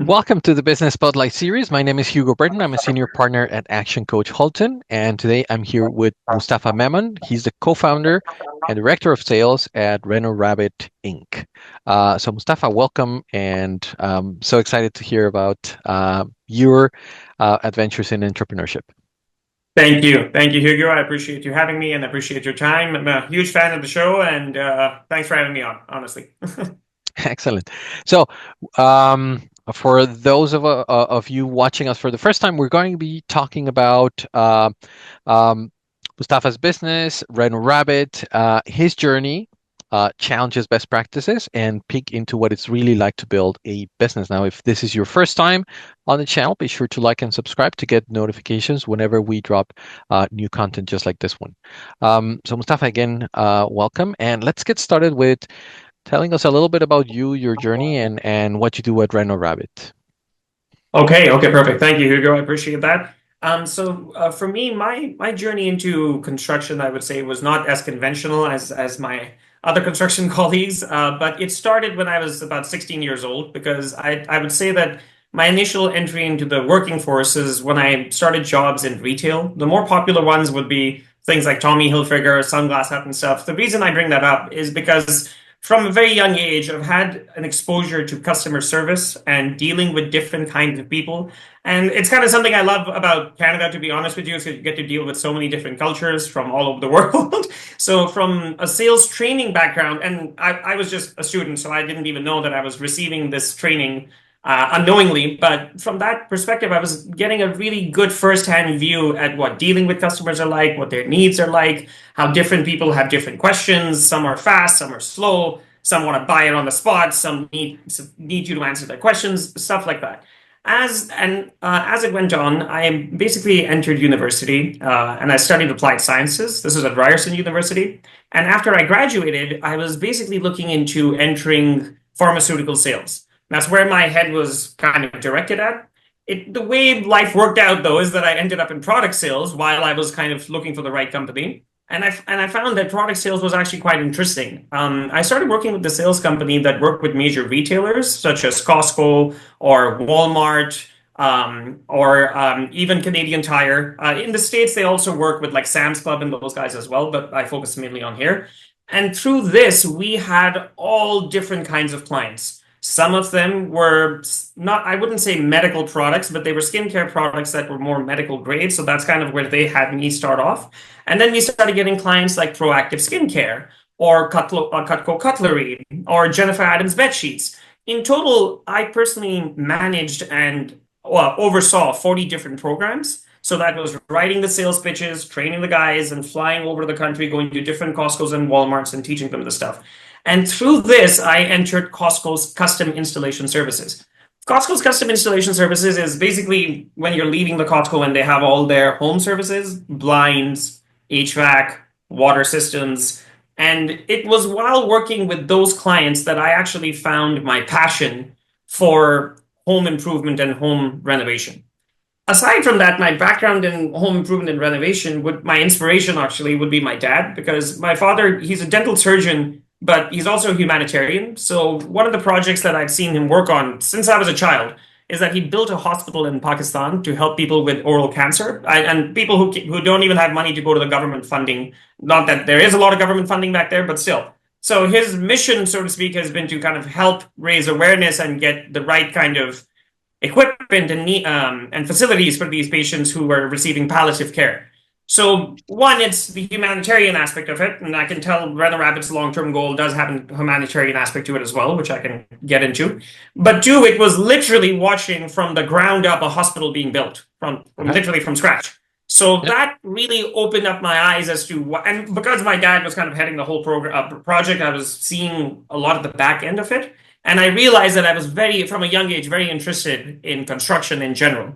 Welcome to the Business Spotlight series. My name is Hugo Burton. I'm a senior partner at Action Coach Halton, and today I'm here with Mustafa Memon. He's the co-founder and director of sales at Reno Rabbit Inc. So Mustafa, welcome, and so excited to hear about your adventures in entrepreneurship. Thank you. Thank you, Hugo. I appreciate you having me and I appreciate your time. I'm a huge fan of the show and thanks for having me on, honestly. Excellent. So, for those of you watching us for the first time, we're going to be talking about um, Mustafa's business, Reno Rabbit, his journey, challenges, best practices, and peek into what it's really like to build a business. Now, if this is your first time on the channel, be sure to like and subscribe to get notifications whenever we drop new content just like this one. So, Mustafa, again, welcome, and let's get started with telling us a little bit about you, your journey, and what you do at Reno Rabbit. Okay, perfect. Thank you, Hugo. I appreciate that. For me, my journey into construction, I would say, was not as conventional as my other construction colleagues, but it started when I was about 16 years old because I would say that my initial entry into the working force is when I started jobs in retail. The more popular ones would be things like Tommy Hilfiger, Sunglass Hut, and stuff. The reason I bring that up is because from a very young age, I've had an exposure to customer service and dealing with different kinds of people. And it's kind of something I love about Canada, to be honest with you, is you get to deal with so many different cultures from all over the world. So from a sales training background, and I was just a student, so I didn't even know that I was receiving this training unknowingly. But from that perspective, I was getting a really good firsthand view at what dealing with customers are like, what their needs are like, how different people have different questions. Some are fast, some are slow, some want to buy it on the spot, some need you to answer their questions, stuff like that. As it went on, I basically entered university and I studied applied sciences. This is at Ryerson University. And after I graduated, I was basically looking into entering pharmaceutical sales. That's where my head was kind of directed at. The way life worked out, though, is that I ended up in product sales while I was kind of looking for the right company. And I found that product sales was actually quite interesting. I started working with the sales company that worked with major retailers such as Costco or Walmart or even Canadian Tire. In the States, they also work with like Sam's Club and those guys as well, but I focus mainly on here. And through this, we had all different kinds of clients. Some of them were not, I wouldn't say medical products, but they were skincare products that were more medical grade. So that's kind of where they had me start off. And then we started getting clients like Proactive Skincare or Cutco Cutlery or Jennifer Adams Bed Sheets. In total, I personally managed and oversaw 40 different programs. So that was writing the sales pitches, training the guys, and flying over the country, going to different Costco's and Walmarts and teaching them the stuff. And through this, I entered Costco's custom installation services. Costco's custom installation services is basically when you're leaving the Costco and they have all their home services, blinds, HVAC, water systems. And it was while working with those clients that I actually found my passion for home improvement and home renovation. Aside from that, my background in home improvement and renovation my inspiration actually would be my dad, because my father, he's a dental surgeon, but he's also a humanitarian. So one of the projects that I've seen him work on since I was a child is that he built a hospital in Pakistan to help people with oral cancer and people who don't even have money to go to the government funding. Not that there is a lot of government funding back there, but still. So his mission, so to speak, has been to kind of help raise awareness and get the right kind of equipment and facilities for these patients who are receiving palliative care. So one, it's the humanitarian aspect of it, and I can tell Reno Rabbit's long-term goal does have a humanitarian aspect to it as well, which I can get into. But two, it was literally watching from the ground up a hospital being built from literally from scratch. So Yep. that really opened up my eyes as to what, and because my dad was kind of heading the whole project, I was seeing a lot of the back end of it. And I realized that I was from a young age, very interested in construction in general.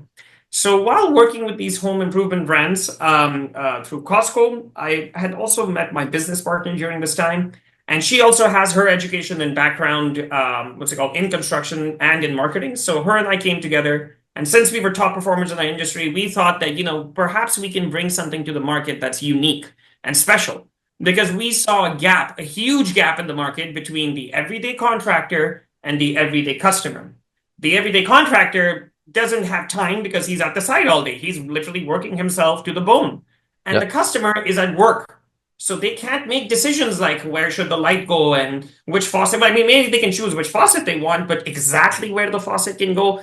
So while working with these home improvement brands through Costco, I had also met my business partner during this time. And she also has her education and background, in construction and in marketing. So her and I came together. And since we were top performers in our industry, we thought that, perhaps we can bring something to the market that's unique and special, because we saw a huge gap in the market between the everyday contractor and the everyday customer. The everyday contractor doesn't have time because he's at the site all day. He's literally working himself to the bone. And Yeah. the customer is at work. So they can't make decisions like where should the light go and which faucet. I mean, maybe they can choose which faucet they want, but exactly where the faucet can go,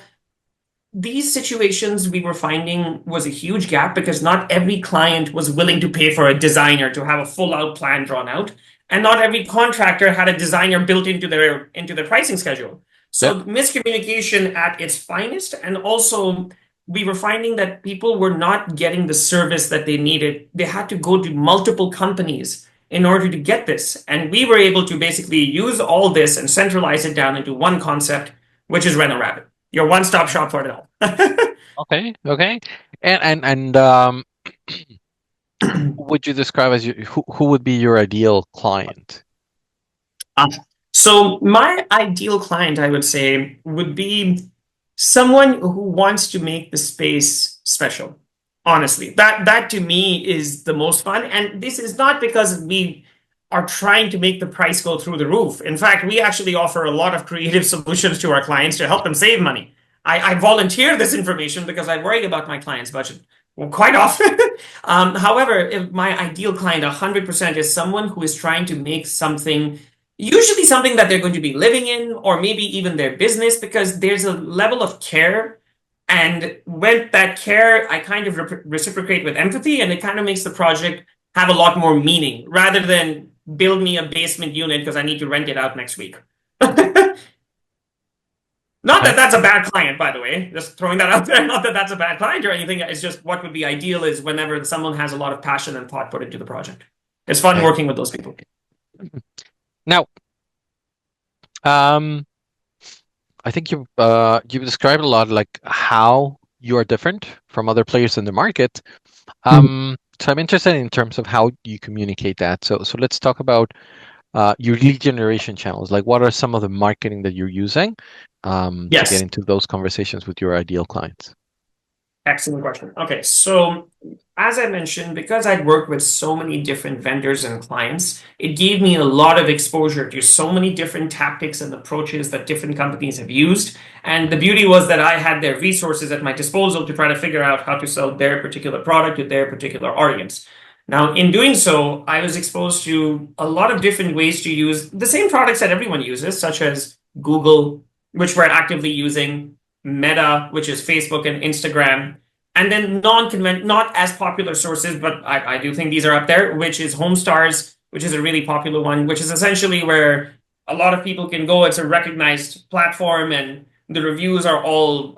these situations we were finding was a huge gap because not every client was willing to pay for a designer to have a full out plan drawn out, and not every contractor had a designer built into their pricing schedule. Yeah. So miscommunication at its finest, and also we were finding that people were not getting the service that they needed. They had to go to multiple companies in order to get this, and we were able to basically use all this and centralize it down into one concept, which is Reno Rabbit, your one-stop shop for it all. Okay. Okay. And who would you describe as who would be your ideal client? Uh, so my ideal client, I would say, would be someone who wants to make the space special. Honestly, that to me is the most fun. And this is not because we are trying to make the price go through the roof. In fact, we actually offer a lot of creative solutions to our clients to help them save money. I volunteer this information because I worry about my client's budget. Well, quite often. However, if my ideal client 100% is someone who is trying to make something, usually something that they're going to be living in, or maybe even their business, because there's a level of care. And with that care, I kind of reciprocate with empathy, and it kind of makes the project have a lot more meaning rather than build me a basement unit because I need to rent it out next week. Not that Okay. that's a bad client, by the way. Just throwing that out there. Not that that's a bad client or anything. It's just what would be ideal is whenever someone has a lot of passion and thought put into the project. It's fun Okay. working with those people. Now, um, I think you've described a lot like how you are different from other players in the market. So I'm interested in terms of how you communicate that. So let's talk about your lead generation channels. Like, what are some of the marketing that you're using to get Yes. into those conversations with your ideal clients? Excellent question. Okay, so as I mentioned, because I'd worked with so many different vendors and clients, it gave me a lot of exposure to so many different tactics and approaches that different companies have used. And the beauty was that I had their resources at my disposal to try to figure out how to sell their particular product to their particular audience. Now, in doing so, I was exposed to a lot of different ways to use the same products that everyone uses, such as Google, which we're actively using, Meta, which is Facebook and Instagram, and then not as popular sources, but I do think these are up there, which is Homestars, which is a really popular one, which is essentially where a lot of people can go. It's a recognized platform, and the reviews are all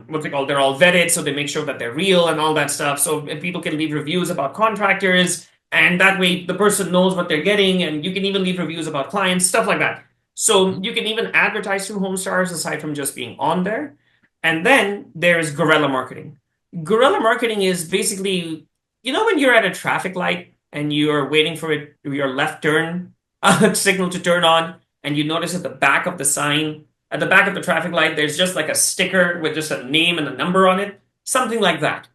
what's it called? They're all vetted, so they make sure that they're real and all that stuff. So people can leave reviews about contractors, and that way the person knows what they're getting, and you can even leave reviews about clients, stuff like that. So Mhm. you can even advertise through Homestars aside from just being on there. And then there's guerrilla marketing. Guerrilla marketing is basically, when you're at a traffic light and you're waiting for your left turn signal to turn on, and you notice at the back of the sign, at the back of the traffic light, there's just like a sticker with just a name and a number on it, something like that.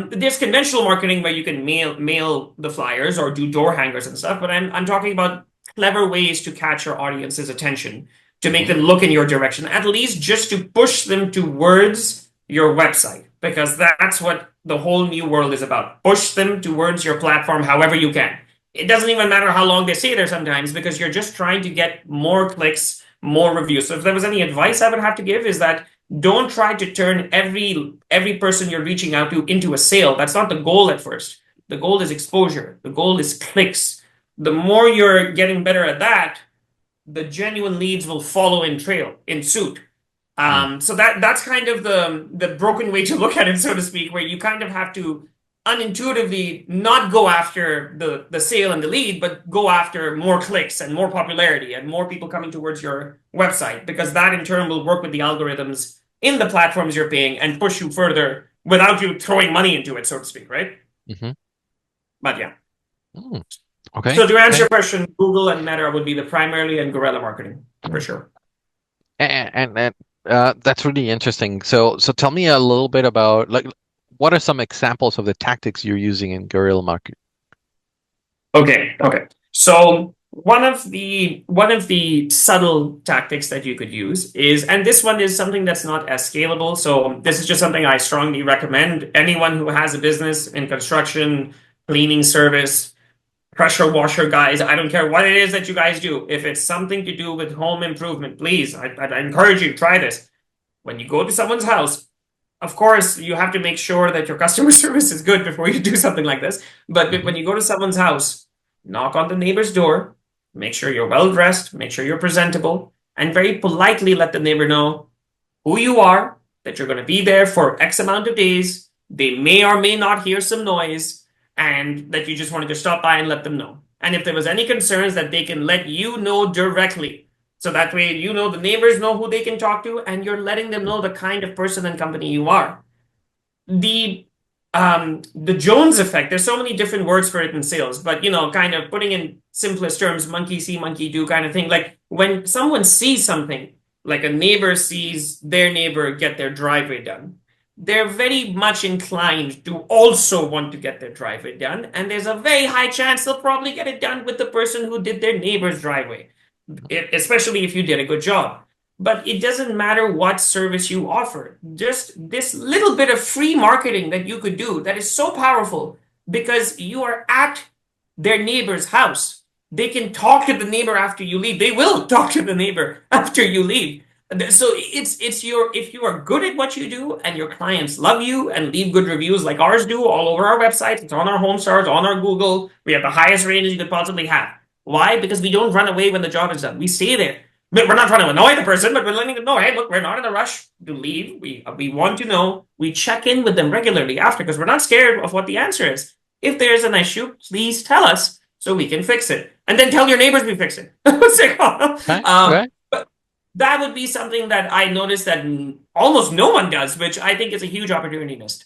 There's conventional marketing where you can mail the flyers or do door hangers and stuff, but I'm talking about clever ways to catch your audience's attention, to make Mhm. them look in your direction, at least just to push them towards your website, because that's what the whole new world is about. Push them towards your platform however you can. It doesn't even matter how long they stay there sometimes, because you're just trying to get more clicks, more reviews. So if there was any advice I would have to give is that don't try to turn every person you're reaching out to into a sale. That's not the goal at first. The goal is exposure. The goal is clicks. The more you're getting better at that, the genuine leads will follow in suit. Mm. So that's kind of the broken way to look at it, so to speak, where you kind of have to unintuitively not go after the sale and the lead, but go after more clicks and more popularity and more people coming towards your website, because that in turn will work with the algorithms in the platforms you're paying and push you further without you throwing money into it, so to speak, right? Mhm. But yeah. Mm. Okay. So to answer Okay. your question, Google and Meta would be the primarily and guerrilla marketing for sure. And that's really interesting. So tell me a little bit about like what are some examples of the tactics you're using in guerrilla marketing? Okay, okay. So One of the subtle tactics that you could use is, and this one is something that's not as scalable. So this is just something I strongly recommend. Anyone who has a business in construction, cleaning service, pressure washer guys, I don't care what it is that you guys do. If it's something to do with home improvement, please, I encourage you, try this. When you go to someone's house, of course, you have to make sure that your customer service is good before you do something like this. But Hmm. when you go to someone's house, knock on the neighbor's door, make sure you're well dressed, make sure you're presentable, and very politely let the neighbor know who you are, that you're going to be there for X amount of days. They may or may not hear some noise, and that you just wanted to stop by and let them know. And if there was any concerns, that they can let you know directly. So that way, the neighbors know who they can talk to, and you're letting them know the kind of person and company you are. The Jones effect, there's so many different words for it in sales, but kind of putting in simplest terms, monkey see monkey do kind of thing. Like when someone sees something, like a neighbor sees their neighbor get their driveway done, they're very much inclined to also want to get their driveway done, and there's a very high chance they'll probably get it done with the person who did their neighbor's driveway, especially if you did a good job. But it doesn't matter what service you offer. Just this little bit of free marketing that you could do that is so powerful, because you are at their neighbor's house. They can talk to the neighbor after you leave. They will talk to the neighbor after you leave. So it's your if you are good at what you do and your clients love you and leave good reviews like ours do all over our website. It's on our home stars, on our Google. We have the highest ratings you could possibly have. Why? Because we don't run away when the job is done. We stay there. We're not trying to annoy the person, but we're letting them know, hey, look, we're not in a rush to leave. We want to know. We check in with them regularly after, because we're not scared of what the answer is. If there is an issue, please tell us so we can fix it. And then tell your neighbors we fix it. Okay. Okay. But that would be something that I noticed that almost no one does, which I think is a huge opportunity missed.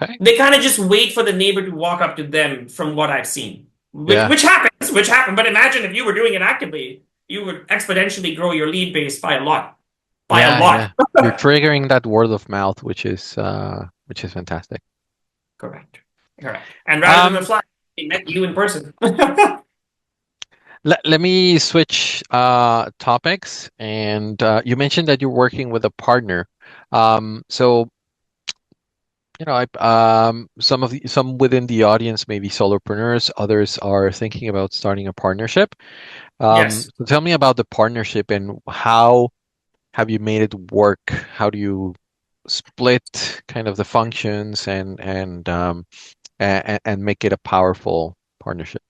Okay. They kind of just wait for the neighbor to walk up to them, from what I've seen, which Yeah. which happens, which happen. But imagine if you were doing it actively, you would exponentially grow your lead base by a lot, by a Yeah. lot. Yeah. You're triggering that word of mouth, which is fantastic. Correct, correct. And rather than the Um, fly, they met you in person. let me switch topics. And you mentioned that you're working with a partner. So some within the audience may be solopreneurs, others are thinking about starting a partnership. Yes. So tell me about the partnership and how have you made it work? How do you split kind of the functions and make it a powerful partnership?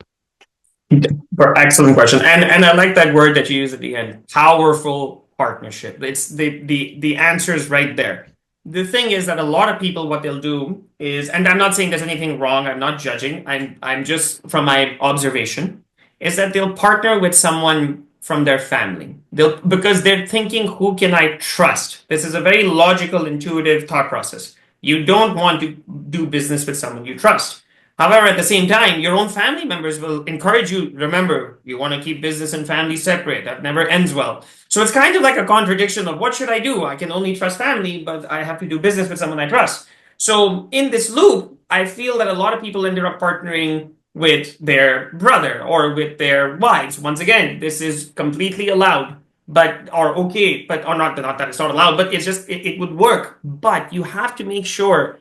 Excellent question. And I like that word that you use at the end. Powerful partnership. It's the answer is right there. The thing is that a lot of people, what they'll do is, and I'm not saying there's anything wrong, I'm not judging, I'm just from my observation, is that they'll partner with someone from their family. They'll Because they're thinking, who can I trust? This is a very logical, intuitive thought process. You don't want to do business with someone you trust. However, at the same time, your own family members will encourage you. Remember, you want to keep business and family separate. That never ends well. So it's kind of like a contradiction of, what should I do? I can only trust family, but I have to do business with someone I trust. So in this loop, I feel that a lot of people ended up partnering with their brother or with their wives. Once again, this is completely allowed, but or okay, but or not that it's not allowed, but it's just it would work. But you have to make sure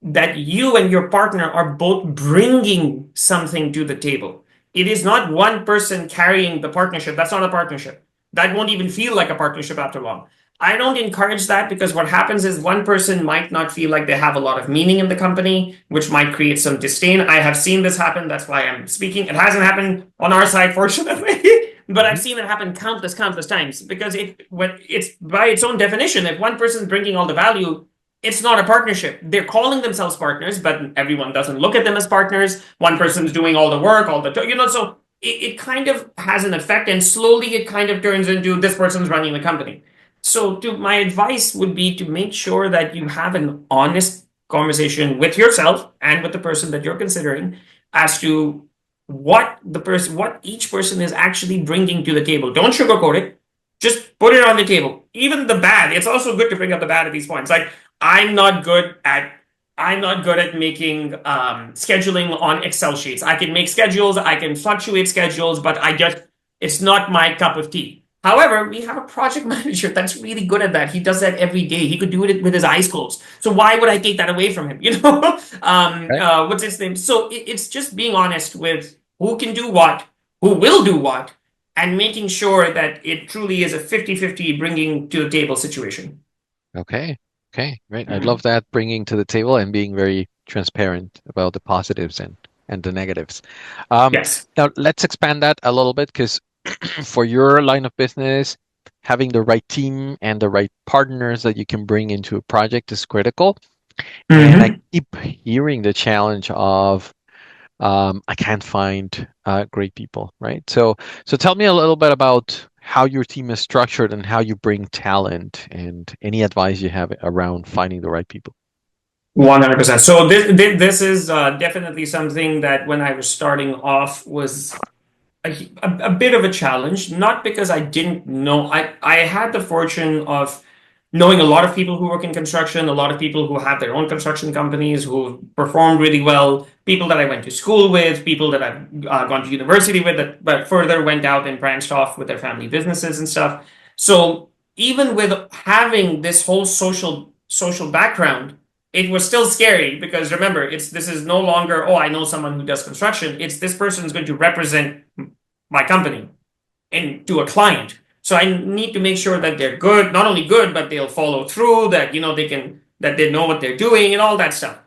that you and your partner are both bringing something to the table. It is not one person carrying the partnership. That's not a partnership. That won't even feel like a partnership after long. I don't encourage that, because what happens is one person might not feel like they have a lot of meaning in the company, which might create some disdain. I have seen this happen. That's why I'm speaking. It hasn't happened on our side, fortunately, but I've Mhm. seen it happen countless, countless times, because it's by its own definition, if one person's bringing all the value, it's not a partnership. They're calling themselves partners, but everyone doesn't look at them as partners. One person's doing all the work, so it kind of has an effect, and slowly it kind of turns into, this person's running the company. So, my advice would be to make sure that you have an honest conversation with yourself and with the person that you're considering, as to what each person is actually bringing to the table. Don't sugarcoat it. Just put it on the table. Even the bad. It's also good to bring up the bad at these points. Like, I'm not good at I'm not good at making scheduling on Excel sheets. I can make schedules, I can fluctuate schedules, but it's not my cup of tea. However, we have a project manager that's really good at that. He does that every day. He could do it with his eyes closed. So why would I take that away from him? Right. What's his name? So it's just being honest with who can do what, who will do what, and making sure that it truly is a 50-50 bringing to the table situation. Okay. Okay. Right. I love Mhm. that bringing to the table and being very transparent about the positives and the negatives. Yes. Now let's expand that a little bit because for your line of business, having the right team and the right partners that you can bring into a project is critical. And I Hmm. keep hearing the challenge of I can't find great people, right? So tell me a little bit about how your team is structured and how you bring talent and any advice you have around finding the right people. 100%. So this is definitely something that when I was starting off was a bit of a challenge, not because I didn't know. I had the fortune of knowing a lot of people who work in construction, a lot of people who have their own construction companies who performed really well, people that I went to school with, people that I've gone to university with, that but further went out and branched off with their family businesses and stuff. So even with having this whole social background, it was still scary because remember, it's this is no longer, oh, I know someone who does construction. It's this person is going to represent my company and to a client. So I need to make sure that they're good, not only good, but they'll follow through, that that they know what they're doing and all that stuff.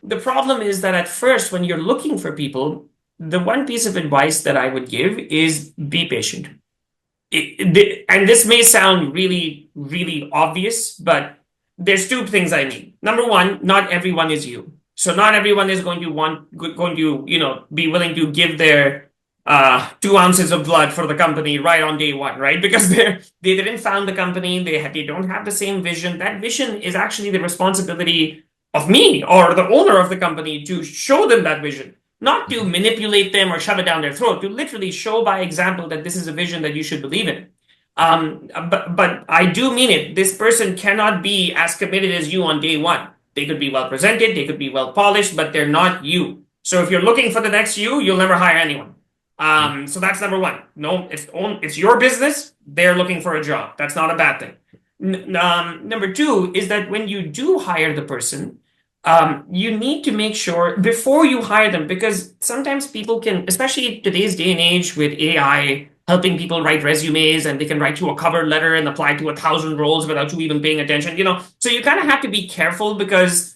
The problem is that at first, when you're looking for people, the one piece of advice that I would give is be patient. And this may sound really, really obvious, but there's two things I mean. Number one, not everyone is you. So not everyone is going to, be willing to give their 2 ounces of blood for the company right on day one, right? Because they didn't found the company, they don't have the same vision. That vision is actually the responsibility of me or the owner of the company to show them that vision, not to Mhm. manipulate them or shove it down their throat, to literally show by example that this is a vision that you should believe in. But I do mean it. This person cannot be as committed as you on day one. They could be well presented, they could be well polished, but they're not you. So if you're looking for the next you, you'll never hire anyone. Mhm. So that's number one. No, it's your business. They're looking for a job. That's not a bad thing. Number two is that when you do hire the person, you need to make sure before you hire them, because sometimes people can, especially today's day and age with AI helping people write resumes and they can write you a cover letter and apply to 1,000 roles without you even paying attention, So you kind of have to be careful because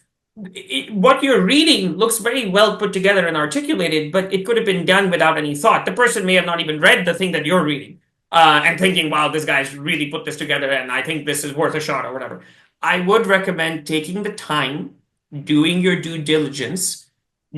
what you're reading looks very well put together and articulated, but it could have been done without any thought. The person may have not even read the thing that you're reading and thinking, wow, this guy's really put this together and I think this is worth a shot or whatever. I would recommend taking the time, doing your due diligence,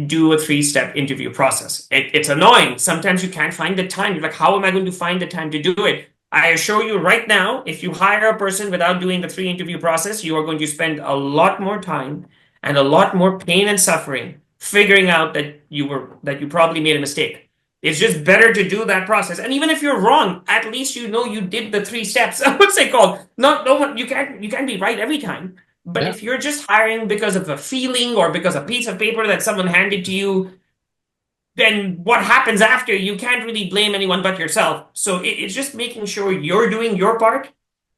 do a 3-step interview process. It's annoying. Sometimes you can't find the time. You're like, how am I going to find the time to do it? I assure you right now, if you hire a person without doing the 3 interview process, you are going to spend a lot more time and a lot more pain and suffering figuring out that you probably made a mistake. It's just better to do that process. And even if you're wrong, at least you know you did the 3 steps. What's it called? No one you can't be right every time. But Yeah. if you're just hiring because of a feeling or because a piece of paper that someone handed to you, then what happens after, you can't really blame anyone but yourself. So it's just making sure you're doing your part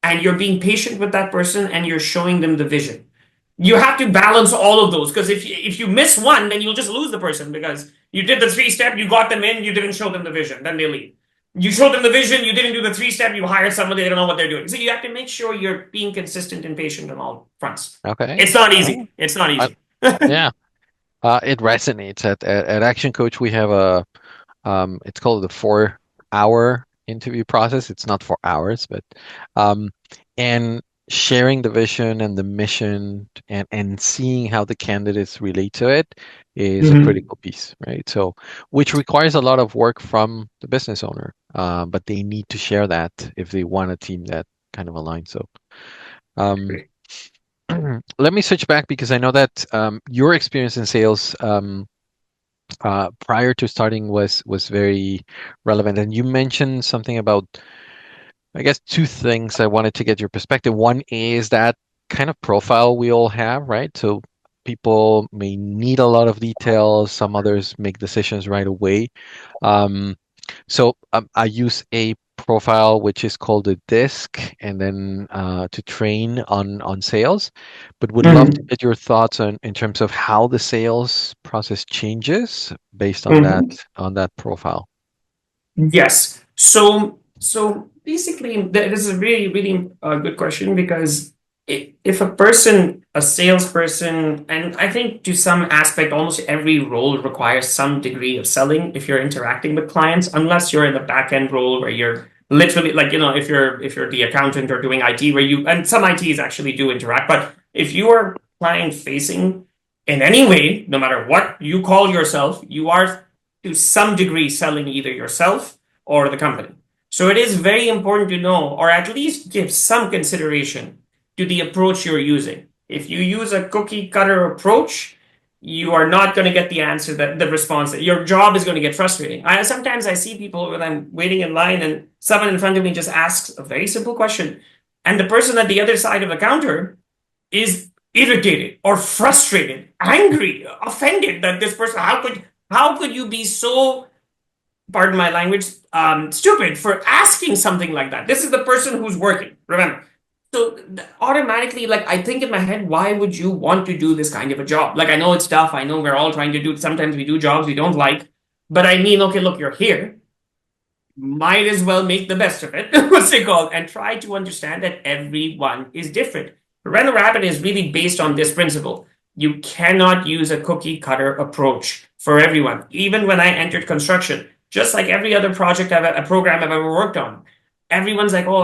and you're being patient with that person and you're showing them the vision. You have to balance all of those because if you miss one, then you'll just lose the person because you did the 3 step, you got them in, you didn't show them the vision, then they leave. You showed them the vision, you didn't do the 3 step, you hired somebody, they don't know what they're doing. So you have to make sure you're being consistent and patient on all fronts. Okay. It's not Oh, easy. It's not I, easy. yeah. It resonates. At Action Coach, we have it's called the 4 hour interview process. It's not 4 hours, but um, and sharing the vision and the mission and seeing how the candidates relate to it is a Mhm. critical piece, right? So, which requires a lot of work from the business owner, but they need to share that if they want a team that kind of aligns. So, um, let me switch back because I know that your experience in sales prior to starting was very relevant, and you mentioned something about, I guess, two things I wanted to get your perspective. One is that kind of profile we all have, right? So people may need a lot of details, some others make decisions right away. Um, I use a profile which is called a disc, and then to train on sales. But would love to Mhm. get your thoughts on in terms of how the sales process changes based Mhm. on that profile. Yes. So basically, this is a really, really good question because if a person, a salesperson, and I think to some aspect, almost every role requires some degree of selling if you're interacting with clients, unless you're in the back end role where you're literally like, if you're the accountant or doing IT where you, and some ITs actually do interact, but if you are client facing in any way, no matter what you call yourself, you are to some degree selling either yourself or the company. So it is very important to know, or at least give some consideration to the approach you're using. If you use a cookie cutter approach, you are not going to get the answer that the response that your job is going to get frustrating. Sometimes I see people when I'm waiting in line and someone in front of me just asks a very simple question, and the person at the other side of the counter is irritated or frustrated, angry, offended that this person, how could you be so, pardon my language, stupid for asking something like that? This is the person who's working, remember. So automatically, like I think in my head, why would you want to do this kind of a job? Like I know it's tough. I know we're all trying to do. Sometimes we do jobs we don't like, but I mean, okay, look, you're here. Might as well make the best of it. What's it called? And try to understand that everyone is different. Reno Rabbit is really based on this principle. You cannot use a cookie cutter approach for everyone. Even when I entered construction, just like every other project a program I've ever worked on, everyone's like, "Oh,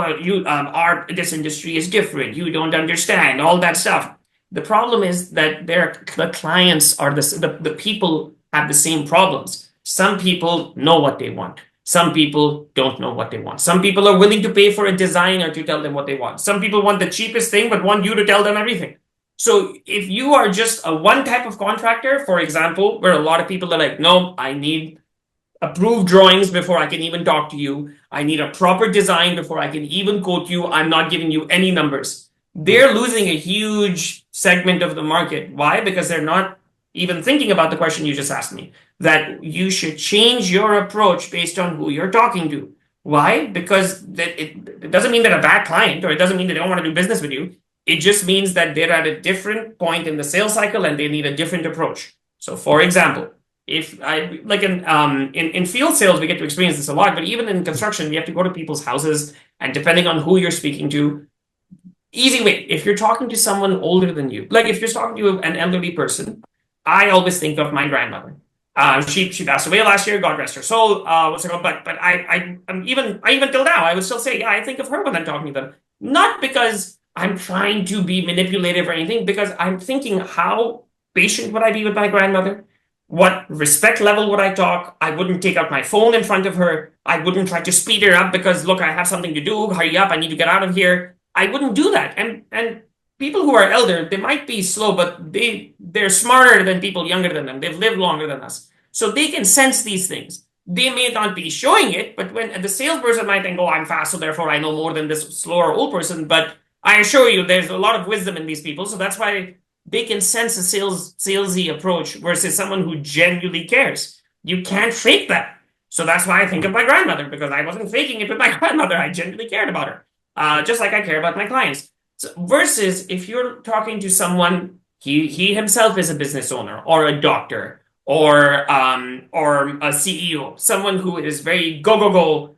this industry is different. You don't understand all that stuff." The problem is that the clients are the people have the same problems. Some people know what they want. Some people don't know what they want. Some people are willing to pay for a designer to tell them what they want. Some people want the cheapest thing, but want you to tell them everything. So if you are just a one type of contractor, for example, where a lot of people are like, no, I need approved drawings before I can even talk to you. I need a proper design before I can even quote you. I'm not giving you any numbers. Mm, They're losing a huge segment of the market. Why? Because they're not even thinking about the question you just asked me, that you should change your approach based on who you're talking to. Why? Because it doesn't mean they're a bad client or it doesn't mean they don't want to do business with you. It just means that they're at a different point in the sales cycle and they need a different approach. So, for example, if I like in field sales, we get to experience this a lot, but even in construction, we have to go to people's houses, and depending on who you're speaking to, easy way. If you're talking to someone older than you, like if you're talking to an elderly person, I always think of my grandmother. She passed away last year. God rest her soul. What's it called? But I even till now I would still say, yeah, I think of her when I'm talking to them. Not because I'm trying to be manipulative or anything, because I'm thinking how patient would I be with my grandmother? What respect level would I talk? I wouldn't take out my phone in front of her. I wouldn't try to speed her up because look, I have something to do. Hurry up! I need to get out of here. I wouldn't do that. And people who are elder, they might be slow, but they're smarter than people younger than them. They've lived longer than us, so they can sense these things. They may not be showing it, but when the salesperson might think, "Oh, I'm fast, so therefore I know more than this slower old person." But I assure you, there's a lot of wisdom in these people, so that's why they can sense a salesy approach versus someone who genuinely cares. You can't fake that. So that's why I think mm, of my grandmother, because I wasn't faking it with my grandmother. I genuinely cared about her, just like I care about my clients. So, versus if you're talking to someone, he himself is a business owner or a doctor or a CEO, someone who is very go go go,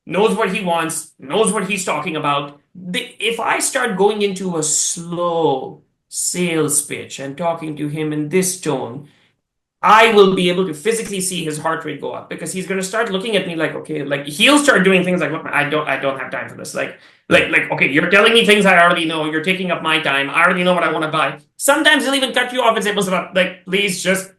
knows what he wants, knows what he's talking about. If I start going into a slow sales pitch and talking to him in this tone, I will be able to physically see his heart rate go up because he's going to start looking at me like, okay, like he'll start doing things like, look, I don't have time for this. mm. Okay, you're telling me things I already know. You're taking up my time. I already know what I want to buy. Sometimes he'll even cut you off and say, Mustafa, like, please just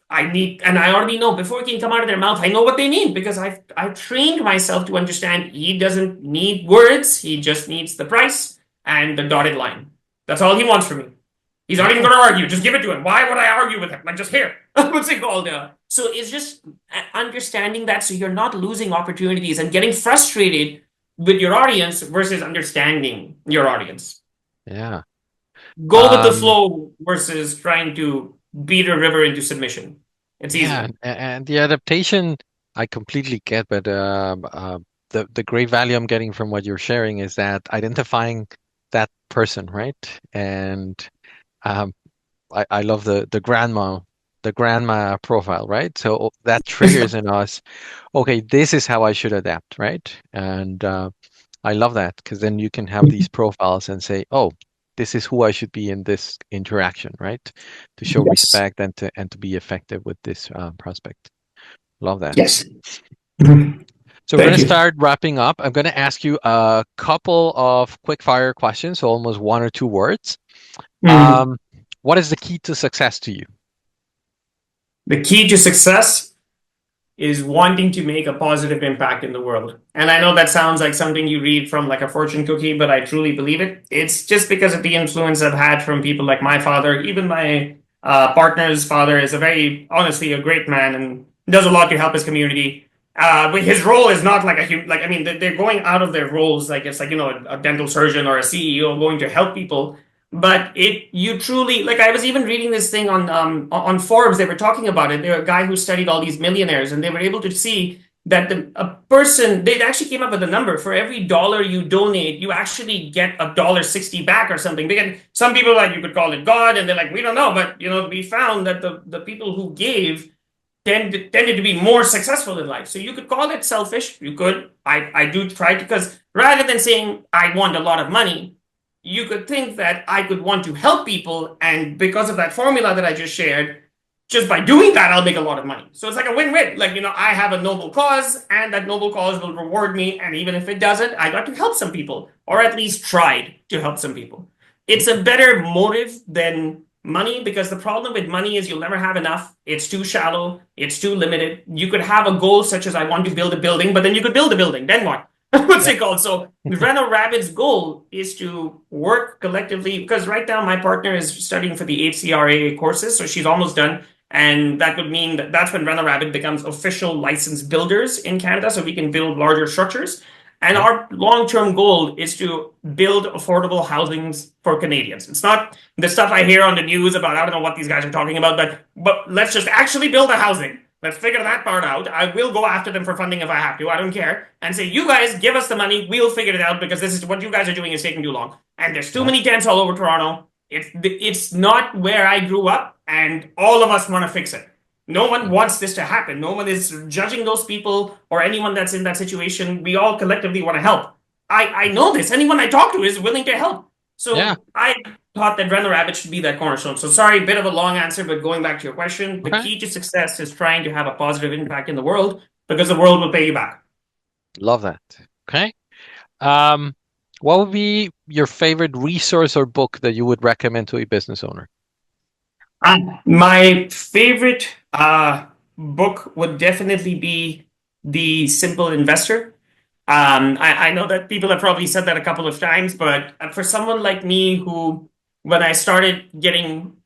I need, and I already know before it can come out of their mouth. I know what they mean because I've trained myself to understand he doesn't need words. He just needs the price and the dotted line. That's all he wants from me. He's not even Okay. going to argue. Just give it to him. Why would I argue with him? Like, just here. What's it called? So it's just understanding that so you're not losing opportunities and getting frustrated with your audience versus understanding your audience. Yeah. Go with the Um, flow versus trying to beat a river into submission. It's yeah, easier. and the adaptation I completely get, but the great value I'm getting from what you're sharing is that identifying that person, right? And um, I love the grandma profile, right? So that triggers in us, okay, this is how I should adapt, right? And I love that because then you can have these profiles and say, oh, this is who I should be in this interaction, right? To show Yes. respect and to be effective with this prospect. Love that. Yes. Mhm. So we're going Thank to you. start wrapping up. I'm going to ask you a couple of quick fire questions, so almost 1 or 2 words. Mhm. Um, what is the key to success to you? The key to success is wanting to make a positive impact in the world. And I know that sounds like something you read from like a fortune cookie, but I truly believe it. It's just because of the influence I've had from people like my father. Even my partner's father is a very, honestly, a great man and does a lot to help his community. But his role is not like like, I mean, they're going out of their roles, like it's like, a dental surgeon or a CEO going to help people. But you truly, like, I was even reading this thing on Forbes. They were talking about it. They were a guy who studied all these millionaires, and they were able to see that a person, they actually came up with a number. For every dollar you donate, you actually get $1.60 back or something. Some people, like, you could call it God, and they're like, we don't know, but we found that the people who gave tended to be more successful in life. So you could call it selfish. You could. I do try to, because rather than saying I want a lot of money, you could think that I could want to help people, and because of that formula that I just shared, just by doing that, I'll make a lot of money. So it's like a win-win. Like, I have a noble cause, and that noble cause will reward me. And even if it doesn't, I got to help some people, or at least tried to help some people. It's a better motive than money, because the problem with money is you'll never have enough. It's too shallow. It's too limited. You could have a goal such as I want to build a building, but then you could build a building. Then what? What's Yeah. it called? So Reno Rabbit's goal is to work collectively, because right now my partner is studying for the HCRA courses, so she's almost done. And that would mean that that's when Reno Rabbit becomes official licensed builders in Canada, so we can build larger structures. And Okay. our long-term goal is to build affordable housings for Canadians. It's not the stuff I hear on the news about, I don't know what these guys are talking about, but let's just actually build a housing. Let's figure that part out. I will go after them for funding if I have to. I don't care. And say, you guys give us the money. We'll figure it out, because this is what you guys are doing is taking too long. And there's too Yeah. many tents all over Toronto. It's not where I grew up, and all of us want to fix it. No one Mhm. wants this to happen. No one is judging those people or anyone that's in that situation. We all collectively want to help. I know this. Anyone I talk to is willing to help. Yeah. So I thought that Reno Rabbit should be that cornerstone. So sorry, a bit of a long answer, but going back to your question, the Okay. key to success is trying to have a positive impact in the world, because the world will pay you back. Love that. Okay. Um, what would be your favorite resource or book that you would recommend to a business owner? My favorite book would definitely be The Simple Investor. I know that people have probably said that a couple of times, but for someone like me who, when I started getting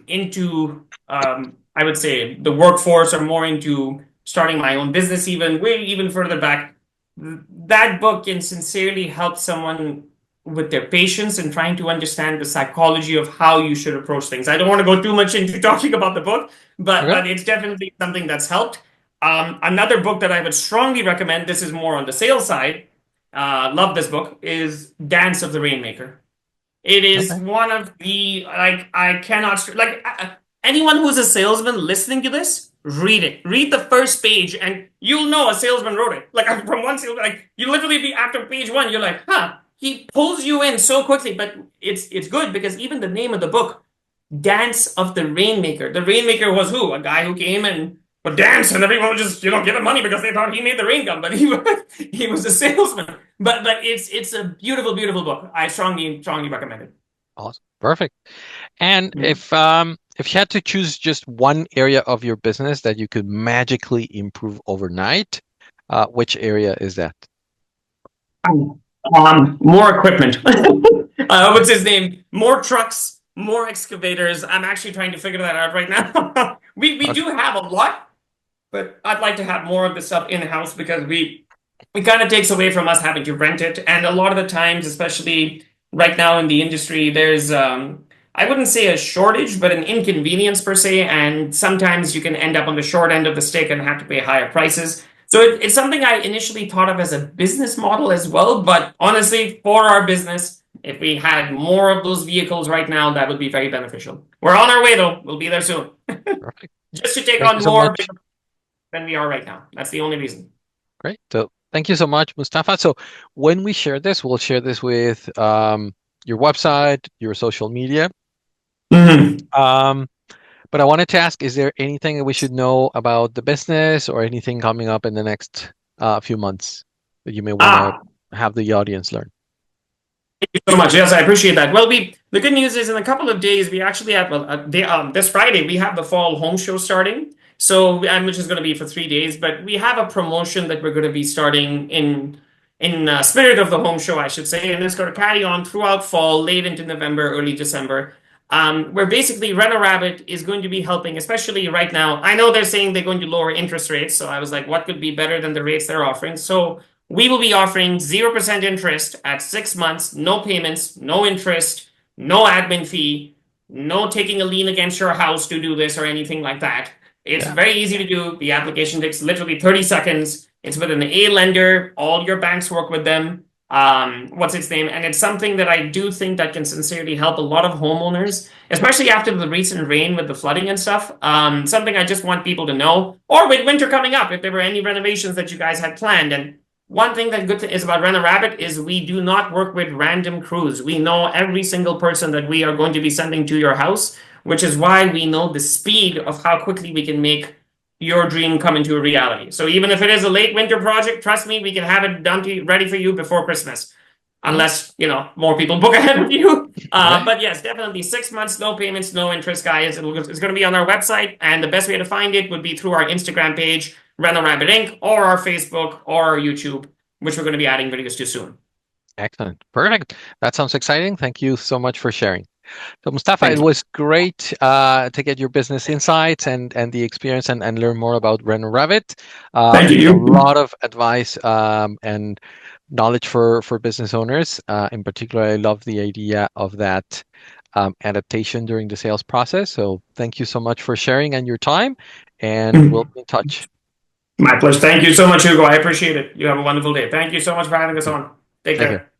into, I would say, the workforce, or more into starting my own business, even way even further back, that book can sincerely help someone with their patience and trying to understand the psychology of how you should approach things. I don't want to go too much into talking about the book, but Okay. it's definitely something that's helped. Another book that I would strongly recommend, this is more on the sales side, love this book, is Dance of the Rainmaker. It is Okay. one of the, like, I cannot, like, anyone who's a salesman listening to this, read it. Read the first page, and you'll know a salesman wrote it. Like, from one salesman, like, you literally be after page one, you're like, huh. He pulls you in so quickly, but it's good, because even the name of the book, Dance of the Rainmaker. The Rainmaker was who? A guy who came and would dance, and everyone would just, give him money because they thought he made the rain come, but he was a salesman. But it's a beautiful, beautiful book. I strongly recommend it. Awesome. Perfect. And Mm. if you had to choose just one area of your business that you could magically improve overnight, which area is that? More equipment. What's his name? More trucks, more excavators. I'm actually trying to figure that out right now. We Okay. do have a lot, but I'd like to have more of this stuff in house, because it kind of takes away from us having to rent it. And a lot of the times, especially right now in the industry, there's I wouldn't say a shortage, but an inconvenience per se. And sometimes you can end up on the short end of the stick and have to pay higher prices. So it's something I initially thought of as a business model as well. But honestly, for our business, if we had more of those vehicles right now, that would be very beneficial. We're on our way though. We'll be there soon. Perfect. Just to take Thank you on so more much. bigger than we are right now. That's the only reason. Great. So thank you so much, Mustafa. So when we share this, we'll share this with your website, your social media. Mhm. Um, but I wanted to ask, is there anything that we should know about the business or anything coming up in the next few months that you may want to Ah, have the audience learn? thank you so much. Yes, I appreciate that. Well, the good news is in a couple of days we actually have this Friday we have the fall home show starting. So which is going to be for 3 days, but we have a promotion that we're going to be starting in spirit of the home show, I should say, and it's going to carry on throughout fall, late into November, early December. Where basically Reno Rabbit is going to be helping, especially right now. I know they're saying they're going to lower interest rates, so I was like, what could be better than the rates they're offering? So we will be offering 0% interest at 6 months, no payments, no interest, no admin fee, no taking a lien against your house to do this or anything like that. It's Yeah. very easy to do. The application takes literally 30 seconds. It's with an A lender. All your banks work with them. What's its name? And it's something that I do think that can sincerely help a lot of homeowners, especially after the recent rain with the flooding and stuff. Something I just want people to know, or with winter coming up, if there were any renovations that you guys had planned. And one thing that good is about Reno Rabbit is we do not work with random crews. We know every single person that we are going to be sending to your house, which is why we know the speed of how quickly we can make your dream come into a reality. So even if it is a late winter project, trust me, we can have it done to you, ready for you before Christmas, Mhm. unless more people book ahead of you. Right. But yes, definitely 6 months, no payments, no interest, guys. It's going to be on our website, and the best way to find it would be through our Instagram page, Reno Rabbit Inc., or our Facebook or our YouTube, which we're going to be adding videos to soon. Excellent. Perfect. That sounds exciting. Thank you so much for sharing. So Mustafa, it Thank you. was great to get your business insights and the experience and learn more about Reno Rabbit. Thank It's a you. lot of advice and knowledge for business owners. In particular, I love the idea of that adaptation during the sales process. So thank you so much for sharing and your time, and we'll be in touch. My pleasure. Thank you so much, Hugo. I appreciate it. You have a wonderful day. Thank you so much for having us on. Take Take care. care.